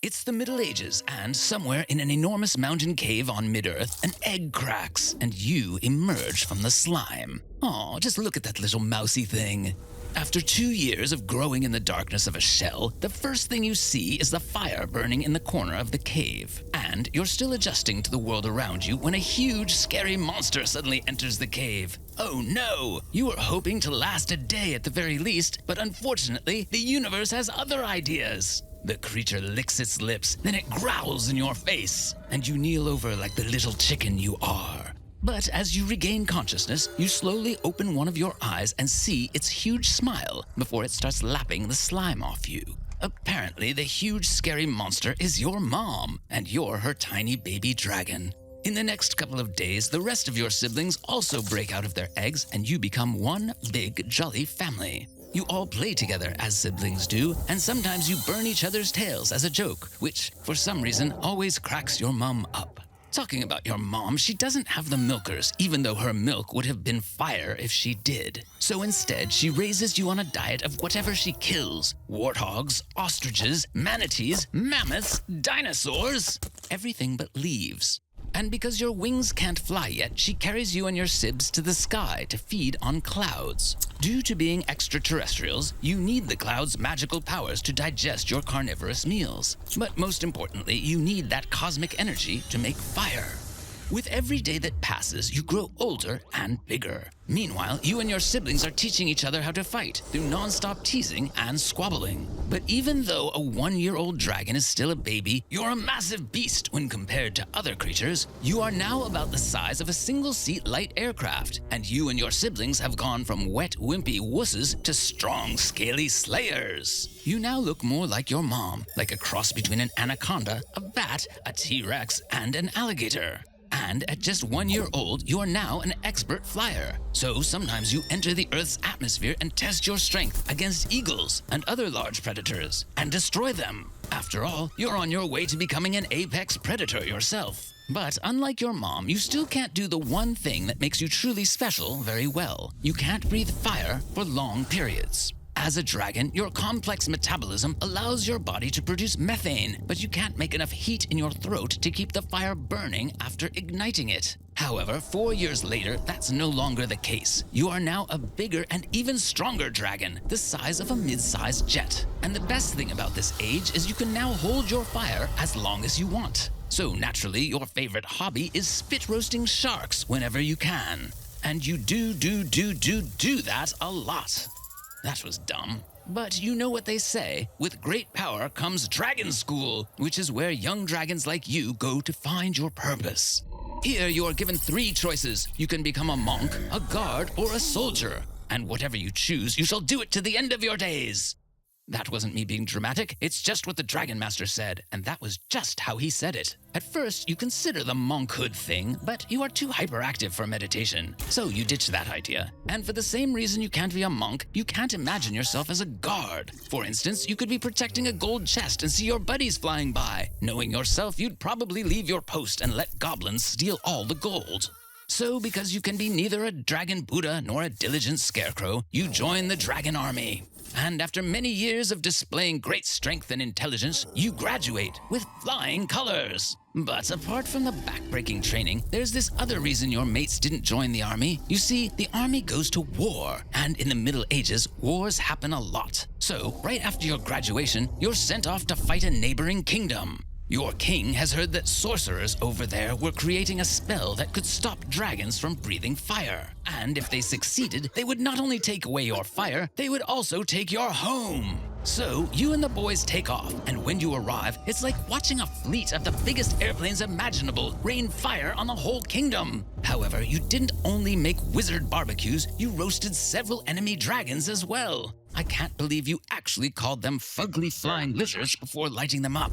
It's the Middle Ages, and somewhere in an enormous mountain cave on mid-Earth, an egg cracks, and you emerge from the slime. Aw, just look at that little mousy thing. After 2 years of growing in the darkness of a shell, the first thing you see is the fire burning in the corner of the cave. And you're still adjusting to the world around you when a huge, scary monster suddenly enters the cave. Oh no! You were hoping to last a day at the very least, but unfortunately, the universe has other ideas. The creature licks its lips, then it growls in your face, and you kneel over like the little chicken you are. But as you regain consciousness, you slowly open one of your eyes and see its huge smile before it starts lapping the slime off you. Apparently, the huge scary monster is your mom, and you're her tiny baby dragon. In the next couple of days, the rest of your siblings also break out of their eggs, and you become one big, jolly family. You all play together as siblings do, and sometimes you burn each other's tails as a joke, which, for some reason, always cracks your mom up. Talking about your mom, she doesn't have the milkers, even though her milk would have been fire if she did. So instead, she raises you on a diet of whatever she kills. Warthogs, ostriches, manatees, mammoths, dinosaurs, everything but leaves. And because your wings can't fly yet, she carries you and your sibs to the sky to feed on clouds. Due to being extraterrestrials, you need the clouds' magical powers to digest your carnivorous meals. But most importantly, you need that cosmic energy to make fire. With every day that passes, you grow older and bigger. Meanwhile, you and your siblings are teaching each other how to fight through non-stop teasing and squabbling. But even though a 1-year-old dragon is still a baby, you're a massive beast when compared to other creatures. You are now about the size of a single-seat light aircraft, and you and your siblings have gone from wet, wimpy wusses to strong, scaly slayers. You now look more like your mom, like a cross between an anaconda, a bat, a T-Rex, and an alligator. And at just 1 year old, you are now an expert flyer. So sometimes you enter the Earth's atmosphere and test your strength against eagles and other large predators and destroy them. After all, you're on your way to becoming an apex predator yourself. But unlike your mom, you still can't do the one thing that makes you truly special very well. You can't breathe fire for long periods. As a dragon, your complex metabolism allows your body to produce methane, but you can't make enough heat in your throat to keep the fire burning after igniting it. However, 4 years later, that's no longer the case. You are now a bigger and even stronger dragon, the size of a mid-sized jet. And the best thing about this age is you can now hold your fire as long as you want. So naturally, your favorite hobby is spit roasting sharks whenever you can. And you do that a lot. That was dumb. But you know what they say, with great power comes dragon school, which is where young dragons like you go to find your purpose. Here you are given 3 choices. You can become a monk, a guard, or a soldier. And whatever you choose, you shall do it to the end of your days. That wasn't me being dramatic, it's just what the Dragon Master said, and that was just how he said it. At first, you consider the monkhood thing, but you are too hyperactive for meditation, so you ditch that idea. And for the same reason you can't be a monk, you can't imagine yourself as a guard. For instance, you could be protecting a gold chest and see your buddies flying by. Knowing yourself, you'd probably leave your post and let goblins steal all the gold. So because you can be neither a dragon Buddha nor a diligent scarecrow, you join the dragon army. And after many years of displaying great strength and intelligence, you graduate with flying colors. But apart from the backbreaking training, there's this other reason your mates didn't join the army. You see, the army goes to war, and in the Middle Ages, wars happen a lot. So, right after your graduation, you're sent off to fight a neighboring kingdom. Your king has heard that sorcerers over there were creating a spell that could stop dragons from breathing fire. And if they succeeded, they would not only take away your fire, they would also take your home. So you and the boys take off, and when you arrive, it's like watching a fleet of the biggest airplanes imaginable rain fire on the whole kingdom. However, you didn't only make wizard barbecues, you roasted several enemy dragons as well. I can't believe you actually called them fugly flying lizards before lighting them up.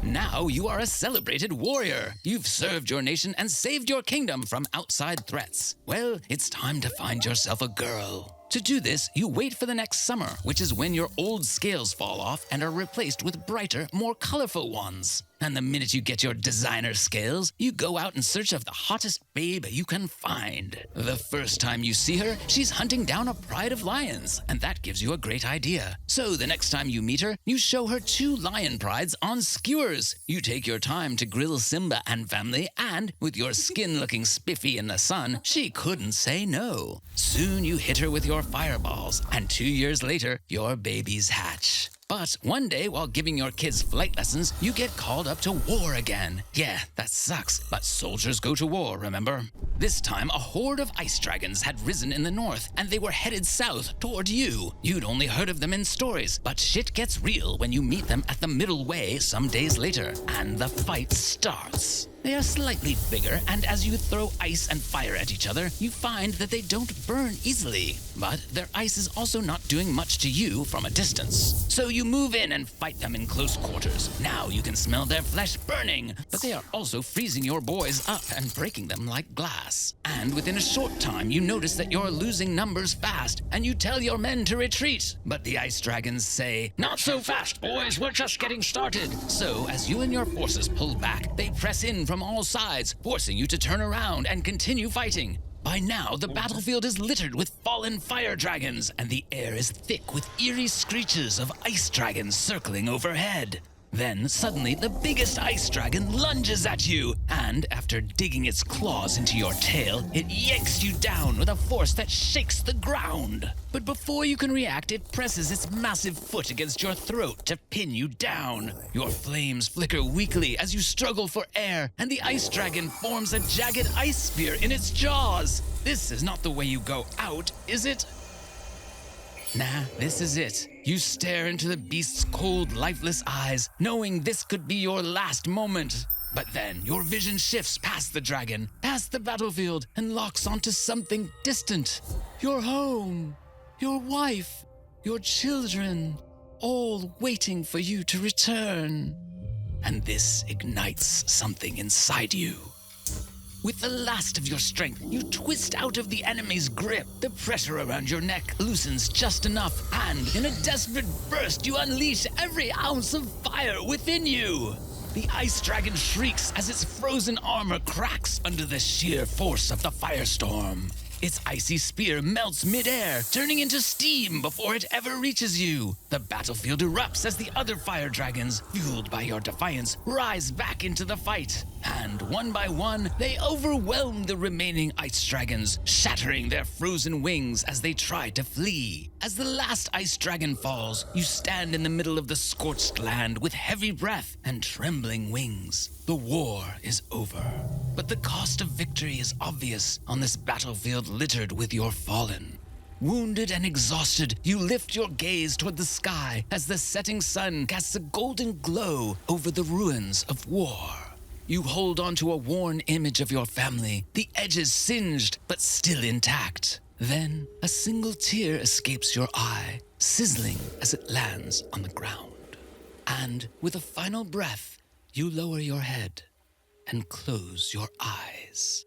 Now you are a celebrated warrior. You've served your nation and saved your kingdom from outside threats. Well, it's time to find yourself a girl. To do this, you wait for the next summer, which is when your old scales fall off and are replaced with brighter, more colorful ones. And the minute you get your designer scales, you go out in search of the hottest babe you can find. The first time you see her, she's hunting down a pride of lions, and that gives you a great idea. So the next time you meet her, you show her 2 lion prides on skewers. You take your time to grill Simba and family, and with your skin looking spiffy in the sun, she couldn't say no. Soon you hit her with your fireballs, and 2 years later, your babies hatch. But one day, while giving your kids flight lessons, you get called up to war again. Yeah, that sucks, but soldiers go to war, remember? This time, a horde of ice dragons had risen in the north, and they were headed south toward you. You'd only heard of them in stories, but shit gets real when you meet them at the middle way some days later, and the fight starts. They are slightly bigger, and as you throw ice and fire at each other, you find that they don't burn easily. But their ice is also not doing much to you from a distance. So you move in and fight them in close quarters. Now you can smell their flesh burning, but they are also freezing your boys up and breaking them like glass. And within a short time, you notice that you're losing numbers fast, and you tell your men to retreat. But the ice dragons say, "Not so fast, boys, we're just getting started." So as you and your forces pull back, they press in from all sides, forcing you to turn around and continue fighting. By now, the battlefield is littered with fallen fire dragons, and the air is thick with eerie screeches of ice dragons circling overhead. Then, suddenly, the biggest ice dragon lunges at you, and after digging its claws into your tail, it yanks you down with a force that shakes the ground. But before you can react, it presses its massive foot against your throat to pin you down. Your flames flicker weakly as you struggle for air, and the ice dragon forms a jagged ice spear in its jaws. This is not the way you go out, is it? Nah, this is it. You stare into the beast's cold, lifeless eyes, knowing this could be your last moment. But then your vision shifts past the dragon, past the battlefield, and locks onto something distant. Your home, your wife, your children, all waiting for you to return. And this ignites something inside you. With the last of your strength, you twist out of the enemy's grip. The pressure around your neck loosens just enough, and in a desperate burst, you unleash every ounce of fire within you. The ice dragon shrieks as its frozen armor cracks under the sheer force of the firestorm. Its icy spear melts midair, turning into steam before it ever reaches you. The battlefield erupts as the other fire dragons, fueled by your defiance, rise back into the fight. And one by one, they overwhelm the remaining ice dragons, shattering their frozen wings as they try to flee. As the last ice dragon falls, you stand in the middle of the scorched land with heavy breath and trembling wings. The war is over, but the cost of victory is obvious on this battlefield littered with your fallen. Wounded and exhausted, you lift your gaze toward the sky as the setting sun casts a golden glow over the ruins of war. You hold onto a worn image of your family, the edges singed but still intact. Then a single tear escapes your eye, sizzling as it lands on the ground. And with a final breath, you lower your head and close your eyes.